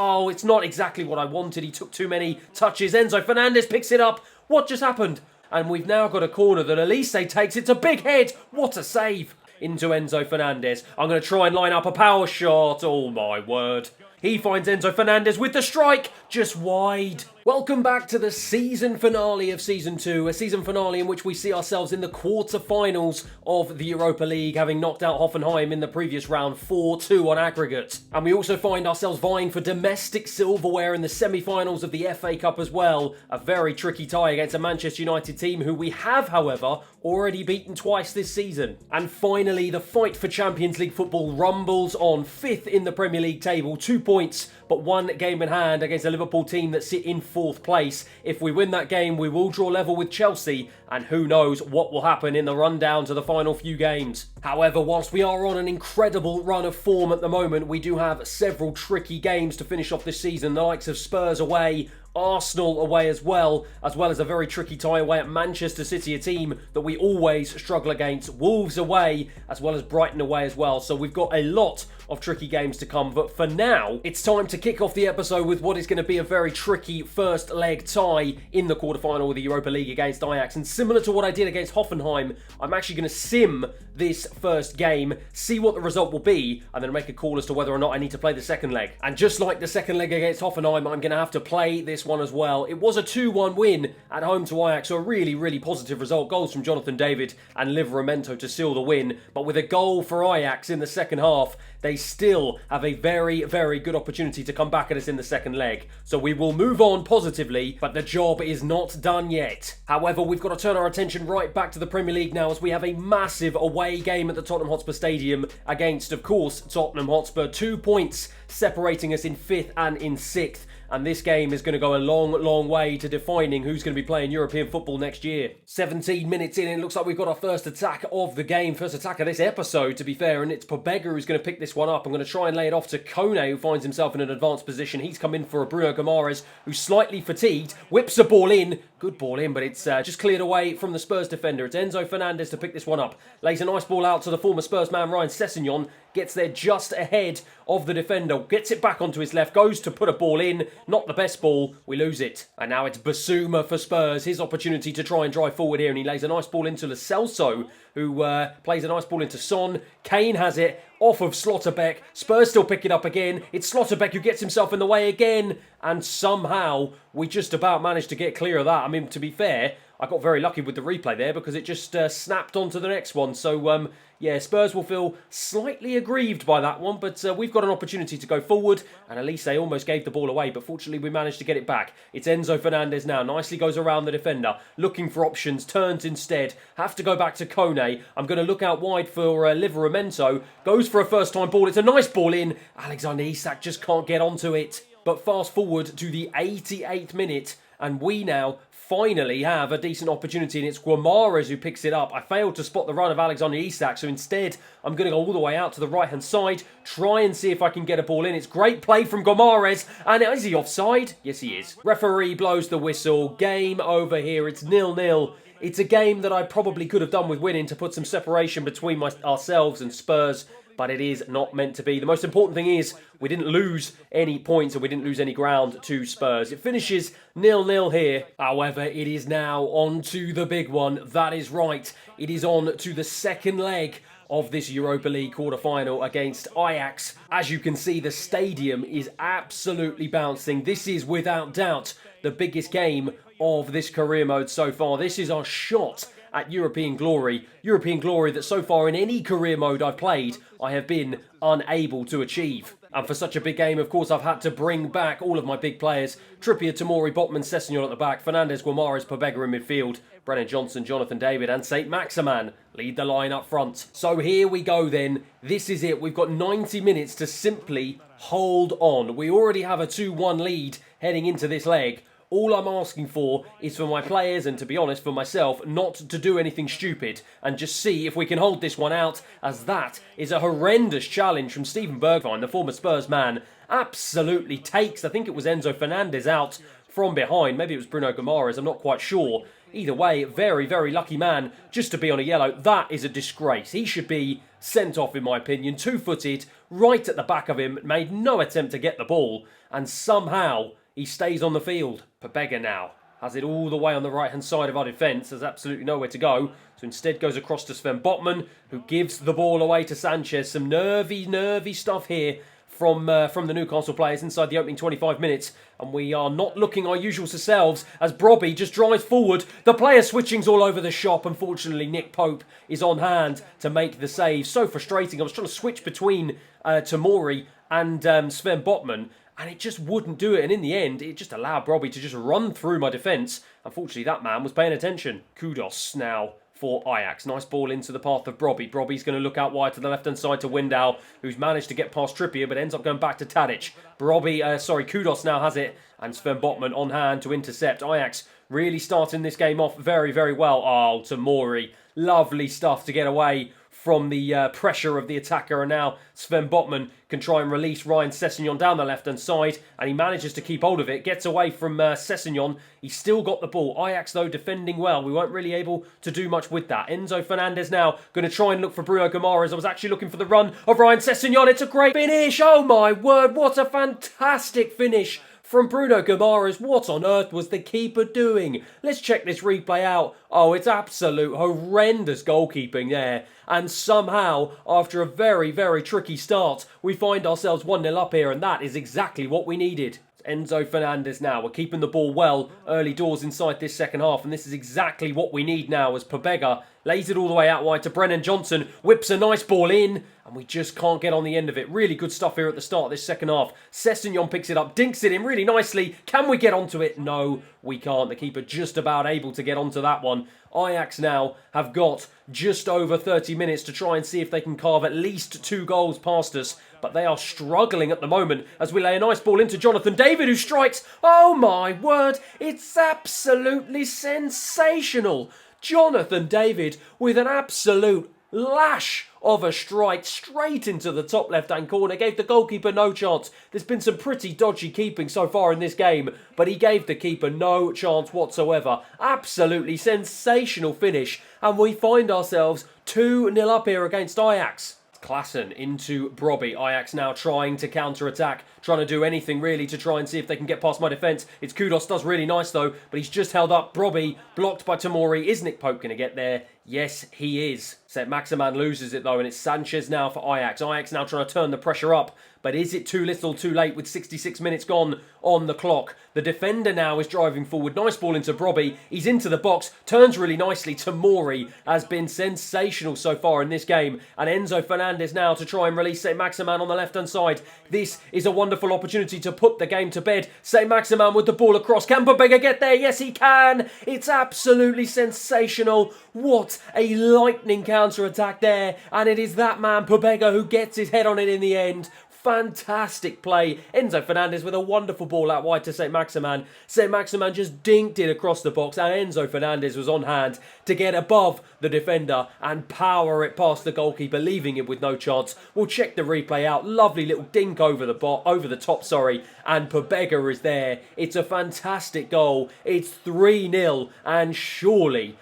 Oh, it's not exactly what I wanted. He took too many touches. Enzo Fernandez picks it up. What just happened? And we've now got a corner that Elise takes. It's a big head. What a save. Into Enzo Fernandez. I'm going to try and line up a power shot. Oh, my word. He finds Enzo Fernandez with the strike, just wide. Welcome back to the season finale of Season 2, a season finale in which we see ourselves in the quarter-finals of the Europa League, having knocked out Hoffenheim in the previous round 4-2 on aggregate. And we also find ourselves vying for domestic silverware in the semi-finals of the FA Cup as well. A very tricky tie against a Manchester United team who we have, however, already beaten twice this season. And finally, the fight for Champions League football rumbles on, 5th in the Premier League table, 2 points, but 1 game in hand against a Liverpool team that sit in 4th place. If we win that game, we will draw level with Chelsea, and who knows what will happen in the rundown to the final few games. However, whilst we are on an incredible run of form at the moment, we do have several tricky games to finish off this season, the likes of Spurs away, Arsenal away as well as a very tricky tie away at Manchester City, a team that we always struggle against, Wolves away, as well as Brighton away as well. So we've got a lot of tricky games to come, but for now, it's time to kick off the episode with what is going to be a very tricky first leg tie in the quarterfinal of the Europa League against Ajax. And similar to what I did against Hoffenheim, I'm actually going to sim this first game, see what the result will be, and then make a call as to whether or not I need to play the second leg. And just like the second leg against Hoffenheim, I'm going to have to play this one as well. It was a 2-1 win at home to Ajax, so a really, really positive result. Goals from Jonathan David and Livramento to seal the win. But with a goal for Ajax in the second half, they still have a very, very good opportunity to come back at us in the second leg. So we will move on positively, but the job is not done yet. However, we've got to turn our attention right back to the Premier League now, as we have a massive away game at the Tottenham Hotspur Stadium against, of course, Tottenham Hotspur. 2 points separating us in 5th and in 6th. And this game is going to go a long, long way to defining who's going to be playing European football next year. 17 minutes in, it looks like we've got our first attack of the game, first attack of this episode, to be fair, and it's Pobega who's going to pick this one up. I'm going to try and lay it off to Kone, who finds himself in an advanced position. He's come in for a Bruno Guimaraes, who's slightly fatigued, whips a ball in. Good ball in, but it's just cleared away from the Spurs defender. It's Enzo Fernandez to pick this one up. Lays a nice ball out to the former Spurs man, Ryan Sessegnon. Gets there just ahead of the defender. Gets it back onto his left. Goes to put a ball in. Not the best ball. We lose it. And now it's Basuma for Spurs. His opportunity to try and drive forward here. And he lays a nice ball into Lo Celso, who plays a nice ball into Son. Kane has it off of Slotterbeck. Spurs still pick it up again. It's Slotterbeck who gets himself in the way again. And somehow we just about managed to get clear of that. I mean, to be fair, I got very lucky with the replay there because it just snapped onto the next one. So, yeah, Spurs will feel slightly aggrieved by that one, but we've got an opportunity to go forward, and Elise almost gave the ball away, but fortunately we managed to get it back. It's Enzo Fernandez now, nicely goes around the defender, looking for options, turns instead, have to go back to Kone. I'm going to look out wide for Livramento, goes for a first-time ball, it's a nice ball in, Alexander Isak just can't get onto it. But fast forward to the 88th minute, and we now finally have a decent opportunity, and it's Guimaraes who picks it up. I failed to spot the run of Alexander Isak, so instead I'm going to go all the way out to the right-hand side, try and see if I can get a ball in. It's great play from Guimaraes, and is he offside? Yes, he is. Referee blows the whistle. Game over here. It's 0-0. It's a game that I probably could have done with winning to put some separation between ourselves and Spurs, but it is not meant to be. The most important thing is we didn't lose any points and we didn't lose any ground to Spurs. It finishes 0-0 here. However, it is now on to the big one. That is right. It is on to the second leg of this Europa League quarter-final against Ajax. As you can see, the stadium is absolutely bouncing. This is, without doubt, the biggest game of this career mode so far. This is our shot at European glory. European glory that so far in any career mode I've played, I have been unable to achieve. And for such a big game, of course, I've had to bring back all of my big players. Trippier, Tomori, Botman, Sessegnon at the back, Fernandez, Guimaraes, Pobega in midfield, Brennan Johnson, Jonathan David and St. Maximan lead the line up front. So here we go then. This is it. We've got 90 minutes to simply hold on. We already have a 2-1 lead heading into this leg. All I'm asking for is for my players, and to be honest, for myself, not to do anything stupid and just see if we can hold this one out, as that is a horrendous challenge from Steven Bergwijn, the former Spurs man. Absolutely takes, I think it was Enzo Fernandez out from behind. Maybe it was Bruno Guimaraes, I'm not quite sure. Either way, very, very lucky man just to be on a yellow. That is a disgrace. He should be sent off, in my opinion. Two-footed, right at the back of him, made no attempt to get the ball, and somehow he stays on the field. Pobega now has it all the way on the right-hand side of our defence. There's absolutely nowhere to go. So instead goes across to Sven Botman, who gives the ball away to Sanchez. Some nervy stuff here from the Newcastle players inside the opening 25 minutes. And we are not looking our usual selves as Brobby just drives forward. The player switching's all over the shop. Unfortunately, Nick Pope is on hand to make the save. So frustrating. I was trying to switch between Tomori and Sven Botman, and it just wouldn't do it. And in the end, it just allowed Brobby to just run through my defence. Unfortunately, that man was paying attention. Kudos now for Ajax. Nice ball into the path of Brobby. Brobby's going to look out wide to the left-hand side to Window, who's managed to get past Trippier, but ends up going back to Tadic. Kudos now has it, and Sven Botman on hand to intercept. Ajax really starting this game off very, very well. Oh, Tomori. Lovely stuff to get away from the pressure of the attacker, and now Sven Botman can try and release Ryan Sessegnon down the left-hand side, and he manages to keep hold of it, gets away from Sessegnon. He's still got the ball. Ajax, though, defending well. We weren't really able to do much with that. Enzo Fernandez now going to try and look for Bruno Guimaraes. I was actually looking for the run of Ryan Sessegnon. It's a great finish. Oh, my word. What a fantastic finish from Bruno Guimaraes. What on earth was the keeper doing? Let's check this replay out. Oh, it's absolute horrendous goalkeeping there. And somehow, after a very, very tricky start, we find ourselves 1-0 up here, and that is exactly what we needed. Enzo Fernandez now. We're keeping the ball well early doors inside this second half, and this is exactly what we need now as Pobega lays it all the way out wide to Brennan Johnson, whips a nice ball in, and we just can't get on the end of it. Really good stuff here at the start of this second half. Sessegnon picks it up, dinks it in really nicely. Can we get onto it? No, we can't. The keeper just about able to get onto that one. Ajax now have got just over 30 minutes to try and see if they can carve at least 2 goals past us, but they are struggling at the moment as we lay a nice ball into Jonathan David, who strikes. Oh my word, it's absolutely sensational. Jonathan David with an absolute lash of a strike straight into the top left-hand corner. Gave the goalkeeper no chance. There's been some pretty dodgy keeping so far in this game, but he gave the keeper no chance whatsoever. Absolutely sensational finish, and we find ourselves 2-0 up here against Ajax. Klassen into Brobby. Ajax now trying to counter-attack, trying to do anything really to try and see if they can get past my defence. It's Kudos, does really nice though, but he's just held up. Brobby blocked by Tomori. Is Nick Pope going to get there? Yes, he is. Saint-Maximin loses it though, and it's Sanchez now for Ajax. Ajax now trying to turn the pressure up, but is it too little too late with 66 minutes gone on the clock? The defender now is driving forward. Nice ball into Brobby. He's into the box, turns really nicely. Tomori has been sensational so far in this game, and Enzo Fernandez now to try and release Saint-Maximin on the left-hand side. This is a wonderful opportunity to put the game to bed. Saint-Maximin with the ball across. Can Pobega get there? Yes, he can. It's absolutely sensational. What a lightning counter-attack there, and it is that man, Pobega, who gets his head on it in the end. Fantastic play. Enzo Fernandez with a wonderful ball out wide to Saint-Maximin. Saint-Maximin just dinked it across the box, and Enzo Fernandez was on hand to get above the defender and power it past the goalkeeper, leaving him with no chance. We'll check the replay out. Lovely little dink over the top, and Pobega is there. It's a fantastic goal. It's 3-0, and surely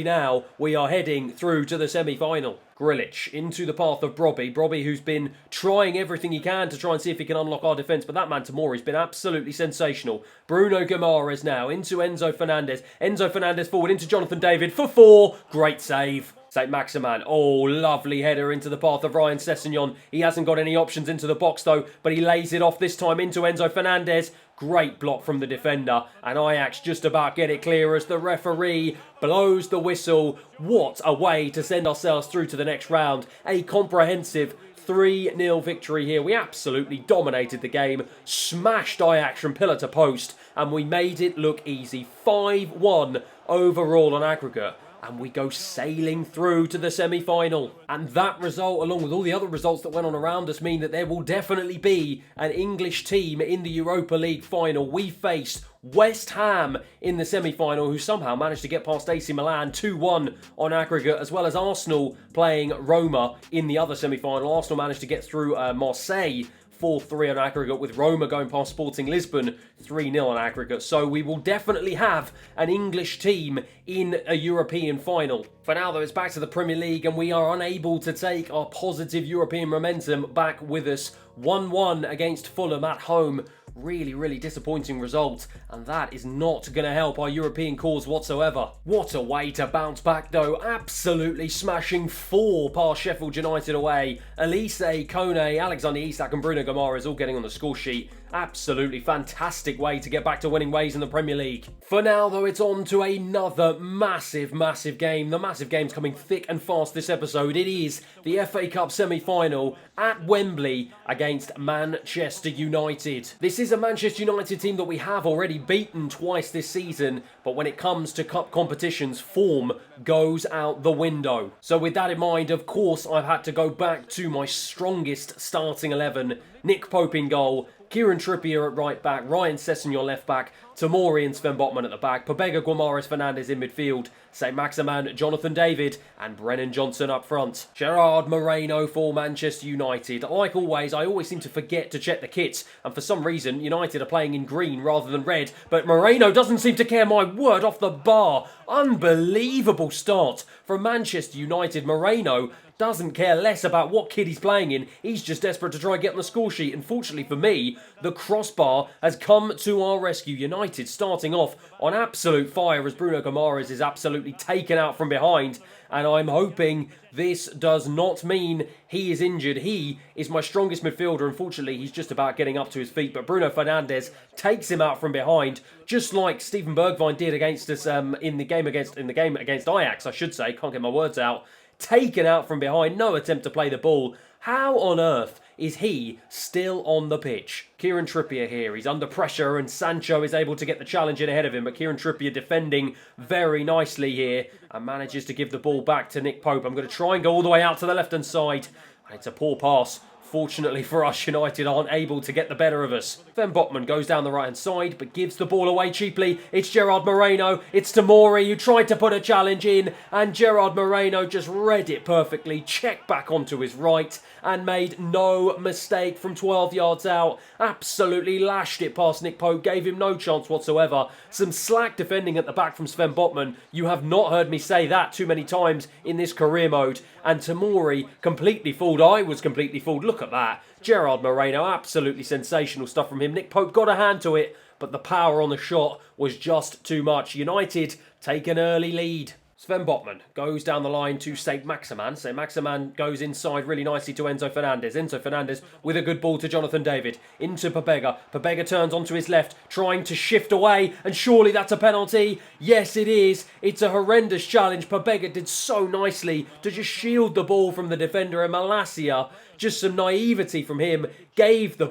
now we are heading through to the semi-final. Grilic into the path of Brobby. Brobby, who's been trying everything he can to try and see if he can unlock our defence, but that man Tomori's been absolutely sensational. Bruno Guimaraes now into Enzo Fernandez. Enzo Fernandez forward into Jonathan David for 4. Great save. Saint-Maximin. Oh, lovely header into the path of Ryan Sessegnon. He hasn't got any options into the box though, but he lays it off this time into Enzo Fernandez. Great block from the defender, and Ajax just about get it clear as the referee blows the whistle. What a way to send ourselves through to the next round. A comprehensive 3-0 victory here. We absolutely dominated the game, smashed Ajax from pillar to post, and we made it look easy. 5-1 overall on aggregate. And we go sailing through to the semi-final. And that result, along with all the other results that went on around us, mean that there will definitely be an English team in the Europa League final. We faced West Ham in the semi-final, who somehow managed to get past AC Milan 2-1 on aggregate, as well as Arsenal playing Roma in the other semi-final. Arsenal managed to get through Marseille 4-3 on aggregate, with Roma going past Sporting Lisbon 3-0 on aggregate. So we will definitely have an English team in a European final. For now, though, it's back to the Premier League, and we are unable to take our positive European momentum back with us. 1-1 against Fulham at home. Really disappointing result, and that is not going to help our European cause whatsoever. What a way to bounce back, though. Absolutely smashing 4 past Sheffield United away. Elise, Kone, Alexander Isak and Bruno Guimaraes all getting on the score sheet. Absolutely fantastic way to get back to winning ways in the Premier League. For now, though, it's on to another massive game. The massive game's coming thick and fast this episode. It is the FA Cup semi-final at Wembley against Manchester United. This is a Manchester United team that we have already beaten twice this season, but when it comes to cup competitions, form goes out the window. So with that in mind, of course, I've had to go back to my strongest starting 11. Nick Pope in goal, Kieran Trippier at right back, Ryan Sessegnon left back, Tomori and Sven Botman at the back, Pobega, Guimaraes, Fernandes in midfield, Saint-Maximin, Jonathan David and Brennan Johnson up front. Gerard Moreno for Manchester United. Like always, I always seem to forget to check the kits, and for some reason United are playing in green rather than red, but Moreno doesn't seem to care, my word, off the bar. Unbelievable start from Manchester United. Moreno doesn't care less about what kid he's playing in. He's just desperate to try and get on the score sheet. Unfortunately for me, the crossbar has come to our rescue. United starting off on absolute fire as Bruno Guimaraes is absolutely taken out from behind. And I'm hoping this does not mean he is injured. He is my strongest midfielder. Unfortunately, he's just about getting up to his feet. But Bruno Fernandes takes him out from behind, just like Steven Bergwijn did against us in the game against Ajax, I should say. Can't get my words out. Taken out from behind, no attempt to play the ball. How on earth is he still on the pitch? Kieran Trippier here, he's under pressure and Sancho is able to get the challenge in ahead of him, but Kieran Trippier defending very nicely here and manages to give the ball back to Nick Pope. I'm going to try and go all the way out to the left-hand side. And it's a poor pass. Fortunately for us, United aren't able to get the better of us. Sven Botman goes down the right-hand side, but gives the ball away cheaply. It's Gerard Moreno. It's Tomori who tried to put a challenge in, and Gerard Moreno just read it perfectly, checked back onto his right, and made no mistake from 12 yards out. Absolutely lashed it past Nick Pope, gave him no chance whatsoever. Some slack defending at the back from Sven Botman. You have not heard me say that too many times in this career mode. And Tomori completely fooled. I was completely fooled. Look at that. Gerard Moreno, absolutely sensational stuff from him. Nick Pope got a hand to it, but the power on the shot was just too much. United take an early lead. Sven Botman goes down the line to Saint-Maximin. Saint-Maximin goes inside really nicely to Enzo Fernandez. Enzo Fernandez with a good ball to Jonathan David. Into Pobega. Pobega turns onto his left, trying to shift away, and surely that's a penalty. Yes, it is. It's a horrendous challenge. Pobega did so nicely to just shield the ball from the defender, and Malacia, just some naivety from him, gave the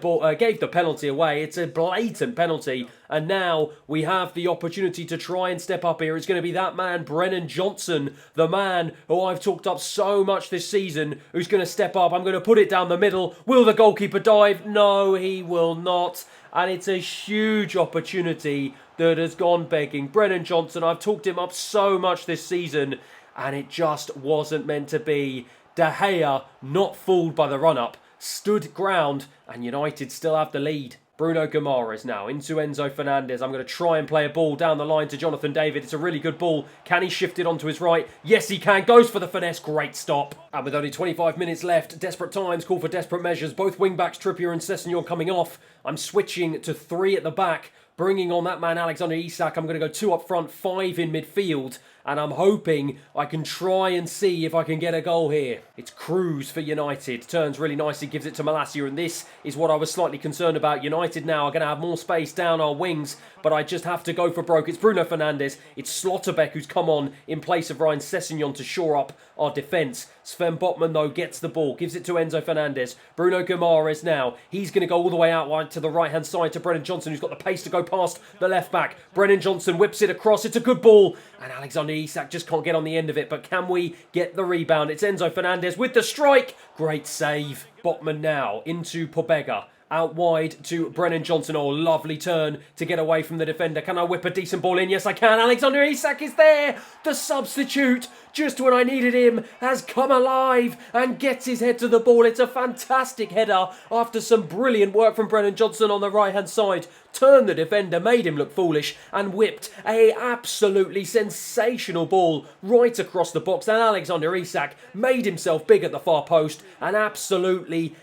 penalty away. It's a blatant penalty, and now we have the opportunity to try and step up here. It's going to be that man, Brennan Johnson, the man who I've talked up so much this season, who's going to step up. I'm going to put it down the middle. Will the goalkeeper dive? No, he will not. And it's a huge opportunity that has gone begging. Brennan Johnson, I've talked him up so much this season, and it just wasn't meant to be. De Gea, not fooled by the run-up, stood ground, and United still have the lead. Bruno Guimaraes now into Enzo Fernandez. I'm going to try and play a ball down the line to Jonathan David. It's a really good ball. Can he shift it onto his right? Yes, he can. Goes for the finesse. Great stop. And with only 25 minutes left, desperate times call for desperate measures. Both wing-backs, Trippier and Sessegnon, coming off. I'm switching to 3 at the back, bringing on that man, Alexander Isak. I'm going to go 2 up front, 5 in midfield. And I'm hoping I can try and see if I can get a goal here. It's Cruz for United. Turns really nicely, gives it to Malacia. And this is what I was slightly concerned about. United now are going to have more space down our wings, but I just have to go for broke. It's Bruno Fernandes. It's Slotterbeck who's come on in place of Ryan Sessegnon to shore up our defence. Sven Botman, though, gets the ball. Gives it to Enzo Fernandez. Bruno Guimaraes now. He's going to go all the way out wide to the right-hand side to Brennan Johnson, who's got the pace to go past the left-back. Brennan Johnson whips it across. It's a good ball. And Alexander Isak just can't get on the end of it. But can we get the rebound? It's Enzo Fernandez with the strike. Great save. Botman now into Pobega. out wide to Brennan Johnson. Oh, lovely turn to get away from the defender. Can I whip a decent ball in? Yes, I can. Alexander Isak is there. The substitute, just when I needed him, has come alive and gets his head to the ball. It's a fantastic header after some brilliant work from Brennan Johnson on the right-hand side. Turned the defender, made him look foolish, and whipped a absolutely sensational ball right across the box. And Alexander Isak made himself big at the far post and absolutely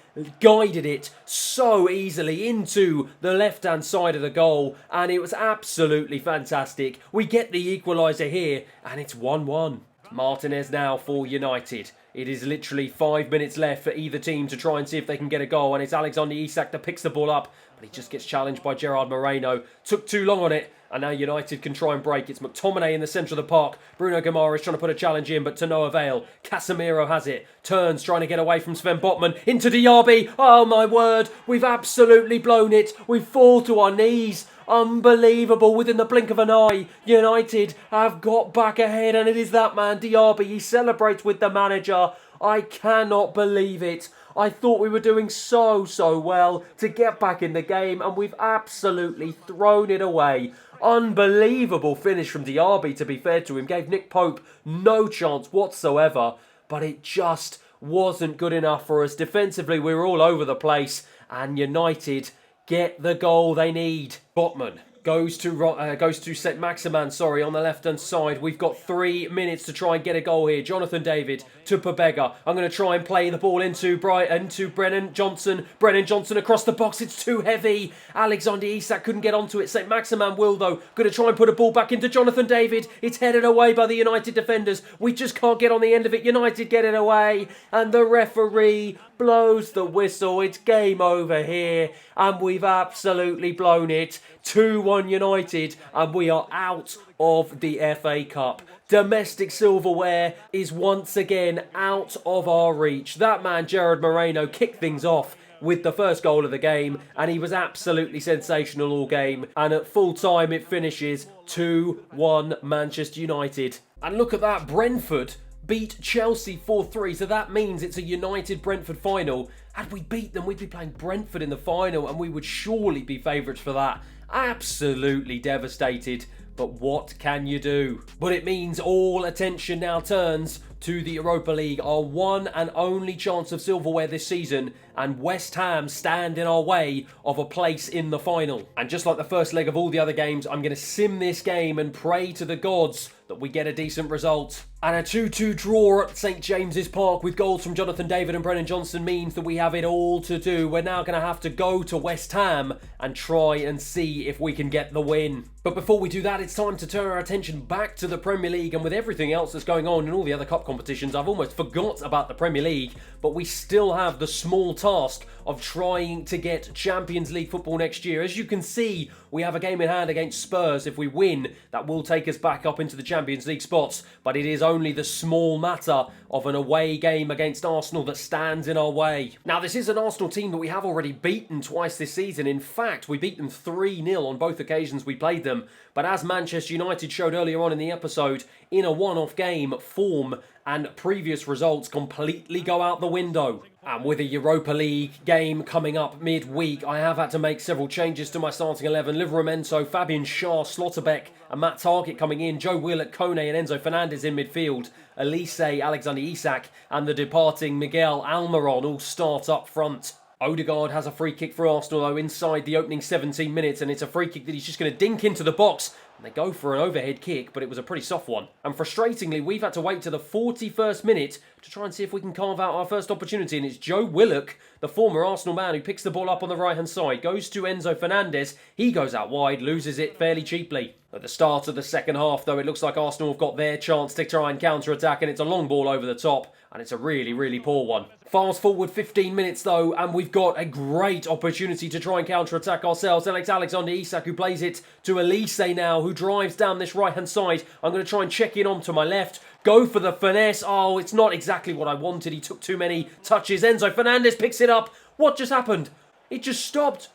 guided it so easily into the left-hand side of the goal, and it was absolutely fantastic. We get the equaliser here, and it's 1-1. Martinez now for United. It is literally 5 minutes left for either team to try and see if they can get a goal, and it's Alexander Isak that picks the ball up, but he just gets challenged by Gerard Moreno. Took too long on it, and now United can try and break. It's McTominay in the centre of the park. Bruno Guimaraes trying to put a challenge in, but to no avail. Casemiro has it. Turns, trying to get away from Sven Botman. Into Diaby. Oh, my word. We've absolutely blown it. We fall to our knees. Unbelievable. Within the blink of an eye, United have got back ahead, and it is that man, Diaby. He celebrates with the manager. I cannot believe it. I thought we were doing so well to get back in the game, and we've absolutely thrown it away. Unbelievable finish from Diaby, to be fair to him. Gave Nick Pope no chance whatsoever, but it just wasn't good enough for us. Defensively, we were all over the place, and United get the goal they need. Botman goes to St. Maximan, on the left-hand side. We've got 3 minutes to try and get a goal here. Jonathan David to Pobega. I'm going to try and play the ball into Brighton, to Brennan Johnson. Brennan Johnson across the box. It's too heavy. Alexander Isak couldn't get onto it. St. Maximan will, though. Going to try and put a ball back into Jonathan David. It's headed away by the United defenders. We just can't get on the end of it. United get it away. And the referee blows the whistle. It's game over here. And we've absolutely blown it. 2-1 United, and we are out of the FA Cup. Domestic silverware is once again out of our reach. That man, Gerard Moreno, kicked things off with the first goal of the game, and he was absolutely sensational all game. And at full time, it finishes 2-1 Manchester United. And look at that, Brentford beat Chelsea 4-3, so that means it's a United-Brentford final. Had we beat them, we'd be playing Brentford in the final, and we would surely be favourites for that. Absolutely devastated, but what can you do? But it means all attention now turns to the Europa League, our one and only chance of silverware this season, and West Ham stand in our way of a place in the final. And just like the first leg of all the other games, I'm going to sim this game and pray to the gods that we get a decent result. And a 2-2 draw at St James's Park with goals from Jonathan David and Brennan Johnson means that we have it all to do. We're now going to have to go to West Ham and try and see if we can get the win. But before we do that, it's time to turn our attention back to the Premier League, and with everything else that's going on in all the other cup competitions, I've almost forgot about the Premier League, but we still have the small task of trying to get Champions League football next year. As you can see, we have a game in hand against Spurs. If we win, that will take us back up into the Champions League spots, but it is only the small matter of an away game against Arsenal that stands in our way. Now, this is an Arsenal team that we have already beaten twice this season. In fact, we beat them 3-0 on both occasions we played them. But as Manchester United showed earlier on in the episode, in a one-off game, form and previous results completely go out the window. And with a Europa League game coming up midweek, I have had to make several changes to my starting 11. Livramento, Fabian Schär, Slotterbeck and Matt Targett coming in. Joe Willock, Kone and Enzo Fernandez in midfield. Elise, Alexander Isak and the departing Miguel Almiron all start up front. Odegaard has a free kick for Arsenal though inside the opening 17 minutes, and it's a free kick that he's just going to dink into the box. And they go for an overhead kick, but it was a pretty soft one. And frustratingly, we've had to wait to the 41st minute to try and see if we can carve out our first opportunity. And it's Joe Willock, the former Arsenal man, who picks the ball up on the right-hand side. Goes to Enzo Fernandez. He goes out wide, loses it fairly cheaply. At the start of the second half, though, it looks like Arsenal have got their chance to try and counter-attack, and it's a long ball over the top. And it's a really poor one. Fast forward 15 minutes though, and we've got a great opportunity to try and counter-attack ourselves. Alexander Isak, who plays it to Elise now, who drives down this right-hand side. I'm going to try and check in onto my left. Go for the finesse. Oh, it's not exactly what I wanted. He took too many touches. Enzo Fernandez picks it up. What just happened? It just stopped.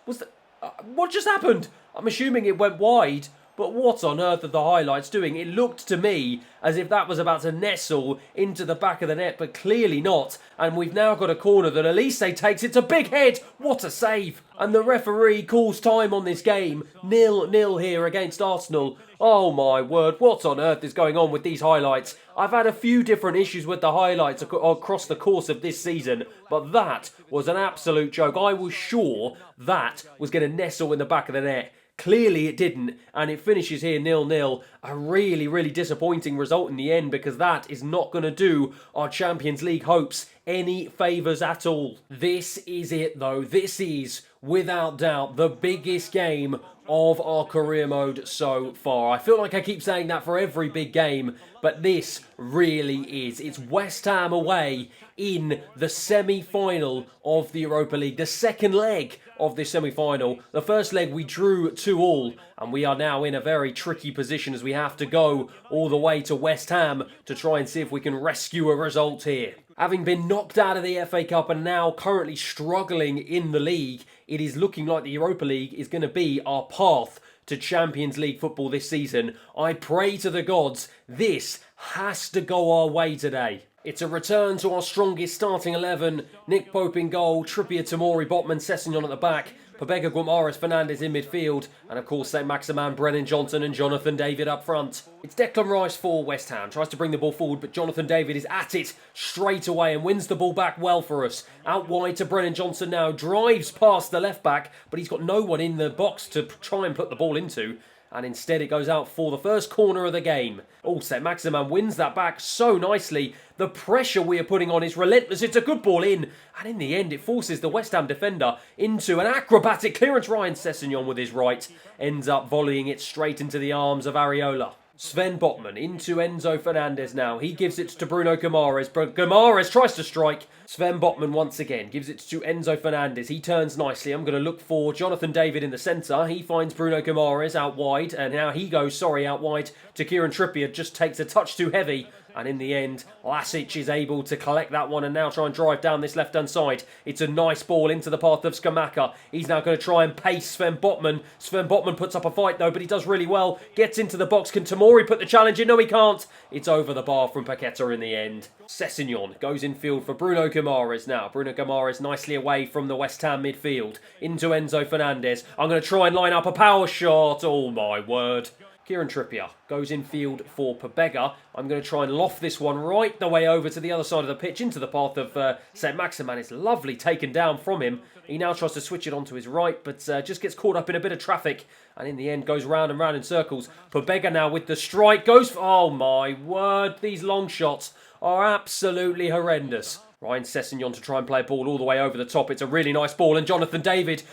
What just happened? I'm assuming it went wide. But what on earth are the highlights doing? It looked to me as if that was about to nestle into the back of the net, but clearly not. And we've now got a corner that Elise takes. It's a big head. What a save. And the referee calls time on this game. 0-0 here against Arsenal. Oh my word, what on earth is going on with these highlights? I've had a few different issues with the highlights across the course of this season, but that was an absolute joke. I was sure that was going to nestle in the back of the net. Clearly it didn't, and it finishes here 0-0. A really, really disappointing result in the end, because that is not going to do our Champions League hopes any favours at all. This is it though. This is, without doubt, the biggest game of our career mode so far. I feel like I keep saying that for every big game, but this really is. It's West Ham away in the semi-final of the Europa League, the second leg of this semi-final. The first leg we drew 2-2, and we are now in a very tricky position as we have to go all the way to West Ham to try and see if we can rescue a result here. Having been knocked out of the FA Cup and now currently struggling in the league, it is looking like the Europa League is going to be our path to Champions League football this season. I pray to the gods, this has to go our way today. It's a return to our strongest starting 11. Nick Pope in goal, Trippier, Tamori, Botman, Sessegnon at the back, Pobega, Guimaraes, Fernandes in midfield, and of course Saint-Maximin, Brennan Johnson and Jonathan David up front. It's Declan Rice for West Ham, tries to bring the ball forward, but Jonathan David is at it straight away and wins the ball back well for us. Out wide to Brennan Johnson now, drives past the left back, but he's got no one in the box to try and put the ball into. And instead it goes out for the first corner of the game. Oh, Saint-Maximin wins that back so nicely. The pressure we are putting on is relentless. It's a good ball in. And in the end, it forces the West Ham defender into an acrobatic clearance. Ryan Sessegnon with his right ends up volleying it straight into the arms of Areola. Sven Botman into Enzo Fernandez now. He gives it to Bruno Guimaraes, but Guimaraes tries to strike. Sven Botman once again gives it to Enzo Fernandez. He turns nicely. I'm going to look for Jonathan David in the centre. He finds Bruno Guimaraes out wide, and now he goes, out wide to Kieran Trippier. Just takes a touch too heavy. And in the end, Lasic is able to collect that one and now try and drive down this left-hand side. It's a nice ball into the path of Skamaka. He's now going to try and pace Sven Botman. Sven Botman puts up a fight though, but he does really well. Gets into the box. Can Tamori put the challenge in? No, he can't. It's over the bar from Paqueta in the end. Sessegnon goes in field for Bruno Guimaraes now. Bruno Guimaraes nicely away from the West Ham midfield. Into Enzo Fernandez. I'm going to try and line up a power shot. Oh my word. Kieran Trippier goes in field for Pobega. I'm going to try and loft this one right the way over to the other side of the pitch into the path of Saint-Maximin. It's lovely taken down from him. He now tries to switch it onto his right, but just gets caught up in a bit of traffic. And in the end goes round and round in circles. Pobega now with the strike goes for... Oh my word, these long shots are absolutely horrendous. Ryan Sessegnon to try and play a ball all the way over the top. It's a really nice ball, and Jonathan David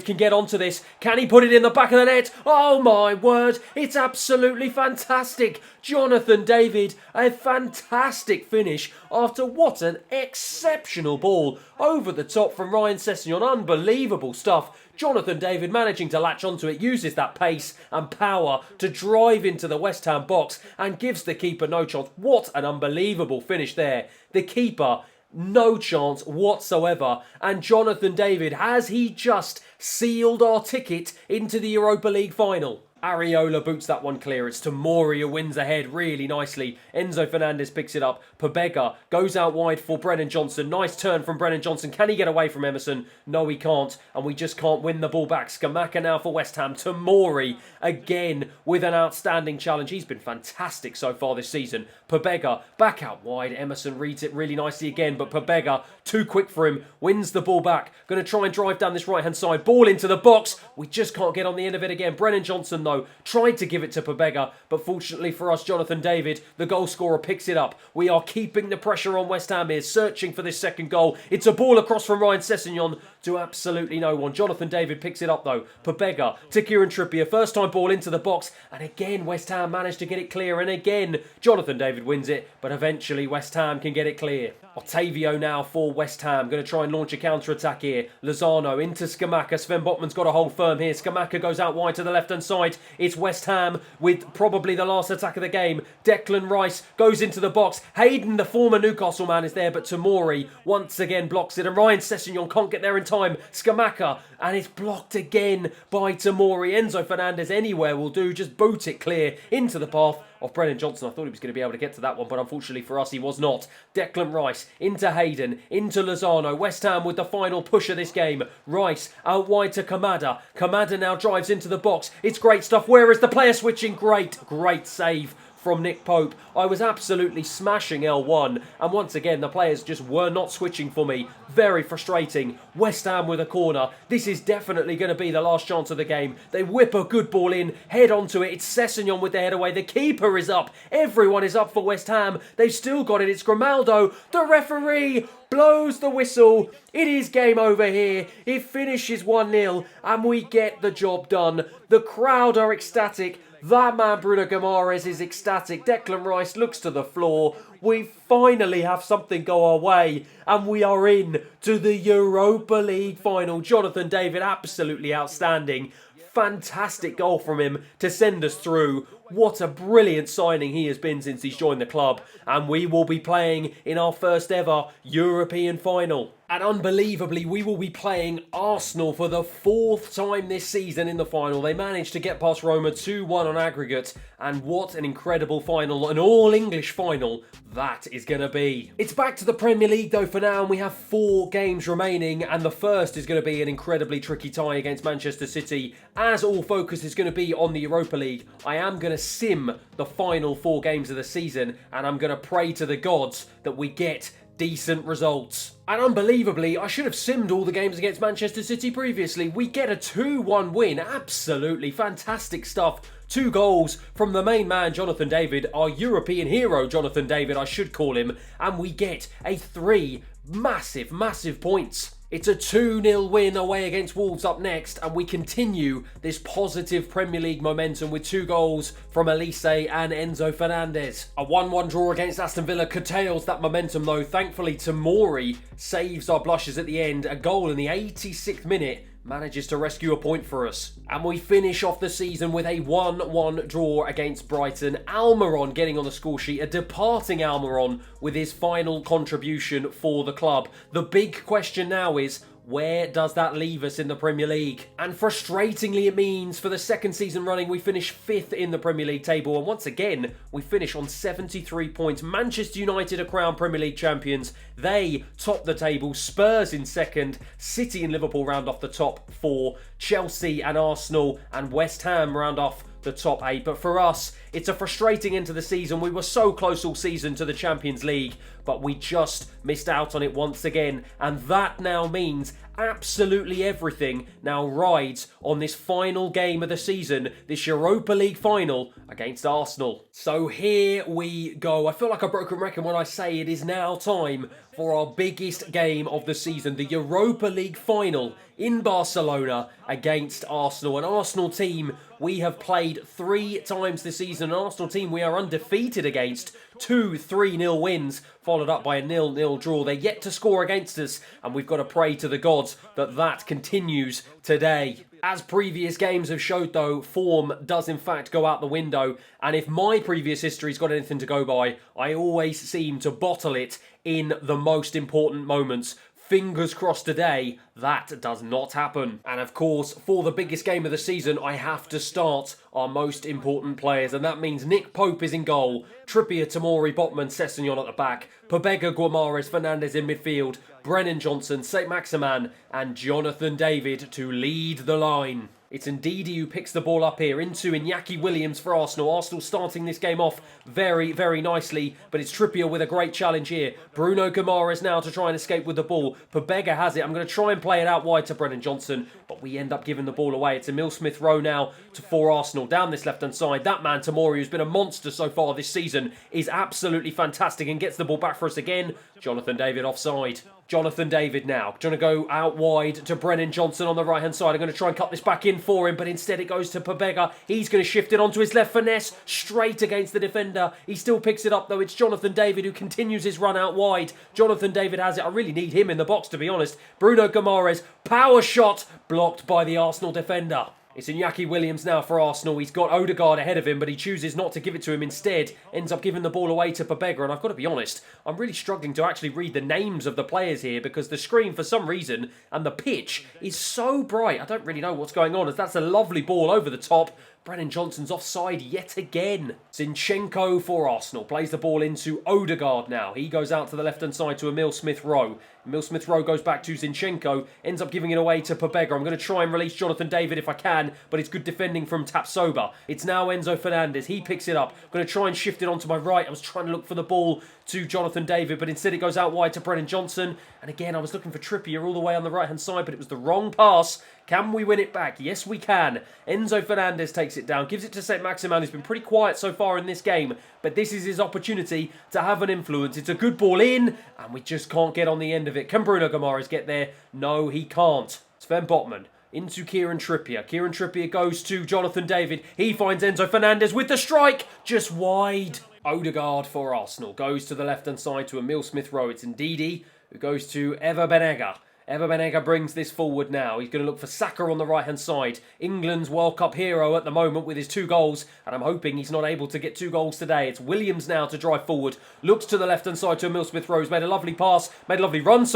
can get onto this. Can he put it in the back of the net? Oh my word, it's absolutely fantastic. Jonathan David, a fantastic finish after what an exceptional ball over the top from Ryan Sessegnon. Unbelievable stuff. Jonathan David managing to latch onto it, uses that pace and power to drive into the West Ham box and gives the keeper no chance. What an unbelievable finish there. The keeper, no chance whatsoever. And Jonathan David, has he just sealed our ticket into the Europa League final? Areola boots that one clear. It's Tamori who wins ahead really nicely. Enzo Fernandez picks it up. Pobega goes out wide for Brennan Johnson. Nice turn from Brennan Johnson. Can he get away from Emerson? No, he can't. And we just can't win the ball back. Skamaka now for West Ham. Tamori again with an outstanding challenge. He's been fantastic so far this season. Pobega back out wide. Emerson reads it really nicely again, but Pobega too quick for him. Wins the ball back. Going to try and drive down this right-hand side. Ball into the box. We just can't get on the end of it again. Brennan Johnson, though, tried to give it to Pobega, but fortunately for us, Jonathan David, the goal scorer, picks it up. We are keeping the pressure on West Ham here, searching for this second goal. It's a ball across from Ryan Sessegnon to absolutely no one. Jonathan David picks it up, though. Pobega to Kieran Trippier. First time ball into the box, and again, West Ham managed to get it clear, and again, Jonathan David wins it, but eventually West Ham can get it clear. Otavio now for West Ham. Going to try and launch a counter-attack here. Lozano into Scamacca. Sven Botman's got to hold firm here. Scamacca goes out wide to the left-hand side. It's West Ham with probably the last attack of the game. Declan Rice goes into the box. Hayden, the former Newcastle man, is there, but Tomori once again blocks it. And Ryan Sessegnon can't get there in time. Scamacca, and it's blocked again by Tomori. Enzo Fernandez anywhere will do. Just boot it clear into the path of Brennan Johnson. I thought he was going to be able to get to that one, but unfortunately for us, he was not. Declan Rice into Hayden, into Lozano. West Ham with the final push of this game. Rice out wide to Kamada. Kamada now drives into the box. It's great stuff. Where is the player switching? Great save from Nick Pope. I was absolutely smashing L1, and once again the players just were not switching for me. Very frustrating. West Ham with a corner. This is definitely going to be the last chance of the game. They whip a good ball in, head onto it. It's Sessegnon with the head away. The keeper is up. Everyone is up for West Ham. They've still got it. It's Grimaldo. The referee blows the whistle. It is game over here. It finishes 1-0 and we get the job done. The crowd are ecstatic. That man Bruno Guimaraes is ecstatic. Declan Rice looks to the floor. We finally have something go our way and we are in to the Europa League final. Jonathan David, absolutely outstanding. Fantastic goal from him to send us through. What a brilliant signing he has been since he's joined the club. And we will be playing in our first ever European final. And unbelievably, we will be playing Arsenal for the 4th time this season in the final. They managed to get past Roma 2-1 on aggregate. And what an incredible final, an all-English final that is going to be. It's back to the Premier League though for now, and we have 4 games remaining. And the first is going to be an incredibly tricky tie against Manchester City. As all focus is going to be on the Europa League, I am going to sim the final 4 games of the season. And I'm going to pray to the gods that we get decent results. And unbelievably, I should have simmed all the games against Manchester City previously. We get a 2-1 win. Absolutely fantastic stuff. 2 goals from the main man, Jonathan David, our European hero, Jonathan David, I should call him. And we get a 3 massive points. It's a 2-0 win away against Wolves up next, and we continue this positive Premier League momentum with 2 goals from Elise and Enzo Fernandez. A 1-1 draw against Aston Villa curtails that momentum though. Thankfully, Tomori saves our blushes at the end. A goal in the 86th minute manages to rescue a point for us. And we finish off the season with a 1-1 draw against Brighton. Almiron getting on the score sheet, a departing Almiron with his final contribution for the club. The big question now is, where does that leave us in the Premier League? And frustratingly, it means for the 2nd season running, we finish 5th in the Premier League table. And once again, we finish on 73 points. Manchester United are crowned Premier League champions. They top the table. Spurs in 2nd. City and Liverpool round off the top 4. Chelsea and Arsenal and West Ham round off the top 8. But for us, it's a frustrating end to the season. We were so close all season to the Champions League, but we just missed out on it once again. And that now means absolutely everything now rides on this final game of the season, this Europa League final against Arsenal. So here we go. I feel like a broken record when I say it is now time for our biggest game of the season, the Europa League final in Barcelona against Arsenal. An Arsenal team we have played 3 times this season. An Arsenal team we are undefeated against. 2 3-0 wins, followed up by a 0-0 draw. They're yet to score against us, and we've got to pray to the gods that that continues today. As previous games have showed though, form does in fact go out the window, and if my previous history's got anything to go by, I always seem to bottle it in the most important moments. Fingers crossed today, that does not happen. And of course, for the biggest game of the season, I have to start our most important players. And that means Nick Pope is in goal, Trippier, Tomori, Botman, Sessegnon at the back, Pobega, Guimaraes, Fernandez in midfield, Brennan Johnson, Saint-Maximin and Jonathan David to lead the line. It's Ndidi who picks the ball up here into Iñaki Williams for Arsenal. Arsenal starting this game off very nicely, but it's Trippier with a great challenge here. Bruno Guimaraes now to try and escape with the ball. Pobega has it. I'm going to try and play it out wide to Brennan Johnson. but we end up giving the ball away. It's Emile Smith-Rowe now for Arsenal down this left-hand side. That man, Tomori, who's been a monster so far this season, is absolutely fantastic and gets the ball back for us again. Jonathan David offside. Jonathan David now, trying to go out wide to Brennan Johnson on the right-hand side. I'm going to try and cut this back in for him, but instead it goes to Pobega. He's going to shift it onto his left finesse, straight against the defender. He still picks it up, though. It's Jonathan David who continues his run out wide. Jonathan David has it. I really need him in the box, to be honest. Bruno Guimaraes, power shot, blocked by the Arsenal defender. It's Iñaki Williams now for Arsenal. He's got Odegaard ahead of him, but he chooses not to give it to him. Instead, ends up giving the ball away to Pobega. And I've got to be honest, I'm really struggling to actually read the names of the players here because the screen, for some reason, and the pitch is so bright. I don't really know what's going on, as that's a lovely ball over the top. Brennan Johnson's offside yet again. Zinchenko for Arsenal plays the ball into Odegaard now. He goes out to the left-hand side to Emile Smith-Rowe. Emile Smith-Rowe goes back to Zinchenko, ends up giving it away to Pobega. I'm going to try and release Jonathan David if I can, but it's good defending from Tapsoba. It's now Enzo Fernandez. He picks it up. I'm going to try and shift it onto my right. I was trying to look for the ball to Jonathan David, but instead it goes out wide to Brennan Johnson. And again, I was looking for Trippier all the way on the right-hand side, but it was the wrong pass. Can we win it back? Yes, we can. Enzo Fernandez takes it down, gives it to St. Maximin, who's been pretty quiet so far in this game, but this is his opportunity to have an influence. It's a good ball in, and we just can't get on the end of it. Can Bruno Guimaraes get there? No, he can't. Sven Botman into Kieran Trippier. Kieran Trippier goes to Jonathan David. He finds Enzo Fernandez with the strike, just wide. Odegaard for Arsenal goes to the left-hand side to Emile Smith-Rowe. It's Ndidi who goes to Ever Banega. Ever Banega brings this forward now. He's going to look for Saka on the right-hand side. England's World Cup hero at the moment with his 2 goals. And I'm hoping he's not able to get 2 goals today. It's Williams now to drive forward. Looks to the left-hand side to Emile Smith-Rowe. Made a lovely pass. Made a lovely run,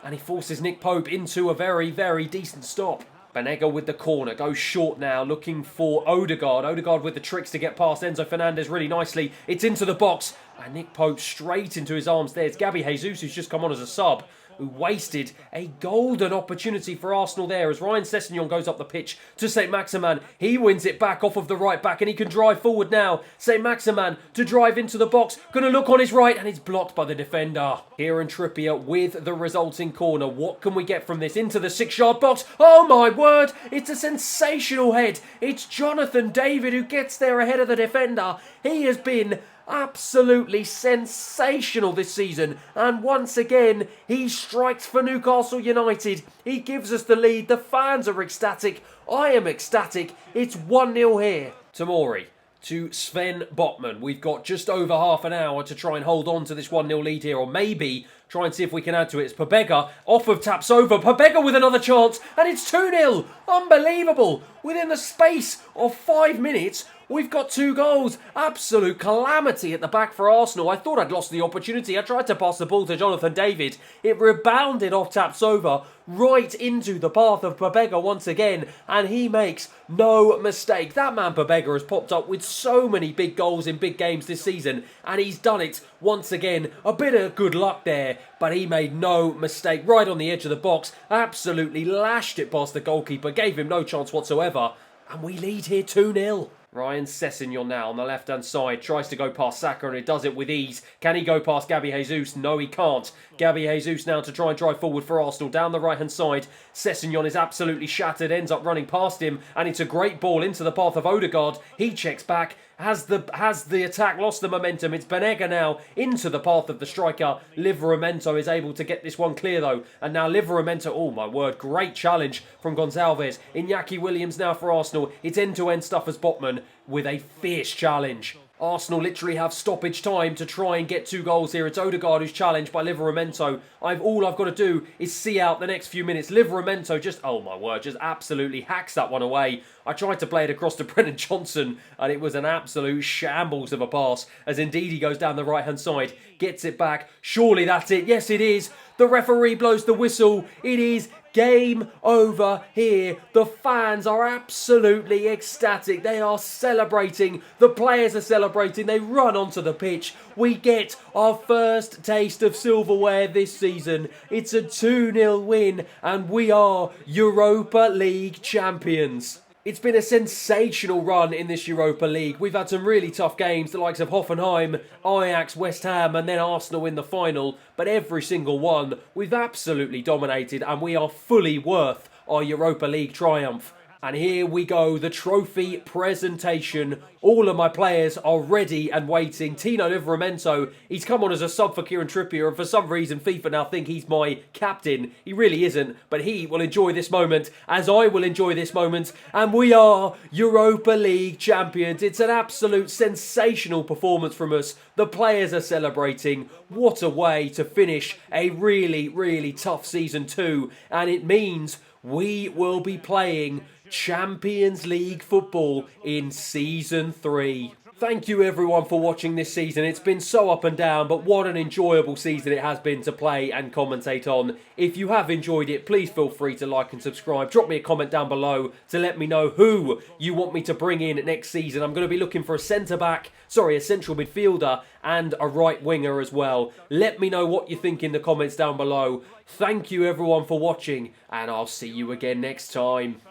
and he forces Nick Pope into a very, very decent stop. Banega with the corner, goes short now, looking for Odegaard. Odegaard with the tricks to get past Enzo Fernandez really nicely. It's into the box, and Nick Pope straight into his arms there. It's Gabby Jesus, who's just come on as a sub, who wasted a golden opportunity for Arsenal there as Ryan Sessegnon goes up the pitch to St. Maximin. He wins it back off of the right back, and he can drive forward now. St. Maximin to drive into the box, going to look on his right, and it's blocked by the defender. Kieran Trippier with the resulting corner. What can we get from this? Into the 6-yard box. Oh my word, it's a sensational head. It's Jonathan David who gets there ahead of the defender. He has been absolutely sensational this season, and once again he strikes for Newcastle United. He gives us the lead. The fans are ecstatic. I am ecstatic. It's 1-0 here. Tomori to Sven Botman. We've got just over half an hour to try and hold on to this 1-0 lead here, or maybe try and see if we can add to it. It's Pobega off of Tapsoba. Pobega with another chance, and it's 2-0. Unbelievable. Within the space of 5 minutes, we've got 2 goals. Absolute calamity at the back for Arsenal. I thought I'd lost the opportunity. I tried to pass the ball to Jonathan David. It rebounded off Tapsoba right into the path of Pobega once again, and he makes no mistake. That man Pobega has popped up with so many big goals in big games this season, and he's done it once again. A bit of good luck there, but he made no mistake. Right on the edge of the box, absolutely lashed it past the goalkeeper, gave him no chance whatsoever, and we lead here 2-0. Ryan Sessegnon now on the left-hand side, tries to go past Saka, and he does it with ease. Can he go past Gabby Jesus? No, he can't. Gabby Jesus now to try and drive forward for Arsenal down the right-hand side. Sessegnon is absolutely shattered, ends up running past him, and it's a great ball into the path of Odegaard. He checks back. Has the attack lost the momentum? It's Banega now into the path of the striker. Livramento is able to get this one clear though. And now Livramento, oh my word, great challenge from Gonçalves. Iñaki Williams now for Arsenal. It's end-to-end stuff as Botman with a fierce challenge. Arsenal literally have stoppage time to try and get 2 goals here. It's Odegaard who's challenged by Livramento. All I've got to do is see out the next few minutes. Livramento just, oh my word, just absolutely hacks that one away. I tried to play it across to Brennan Johnson, and it was an absolute shambles of a pass, as indeed he goes down the right-hand side, gets it back. Surely that's it. Yes, it is. The referee blows the whistle. It is game over here. The fans are absolutely ecstatic. They are celebrating. The players are celebrating. They run onto the pitch. We get our first taste of silverware this season. It's a 2-0 win, and we are Europa League champions. It's been a sensational run in this Europa League. We've had some really tough games, the likes of Hoffenheim, Ajax, West Ham, and then Arsenal in the final. But every single one, we've absolutely dominated, and we are fully worth our Europa League triumph. And here we go, the trophy presentation. All of my players are ready and waiting. Tino Livramento, he's come on as a sub for Kieran Trippier, and for some reason FIFA now think he's my captain. He really isn't, but he will enjoy this moment as I will enjoy this moment. And we are Europa League champions. It's an absolute sensational performance from us. The players are celebrating. What a way to finish a really, really tough season 2. And it means we will be playing Champions League football in Season 3. Thank you everyone for watching this season. It's been so up and down, but what an enjoyable season it has been to play and commentate on. If you have enjoyed it, please feel free to like and subscribe. Drop me a comment down below to let me know who you want me to bring in next season. I'm going to be looking for a central midfielder and a right winger as well. Let me know what you think in the comments down below. Thank you everyone for watching, and I'll see you again next time.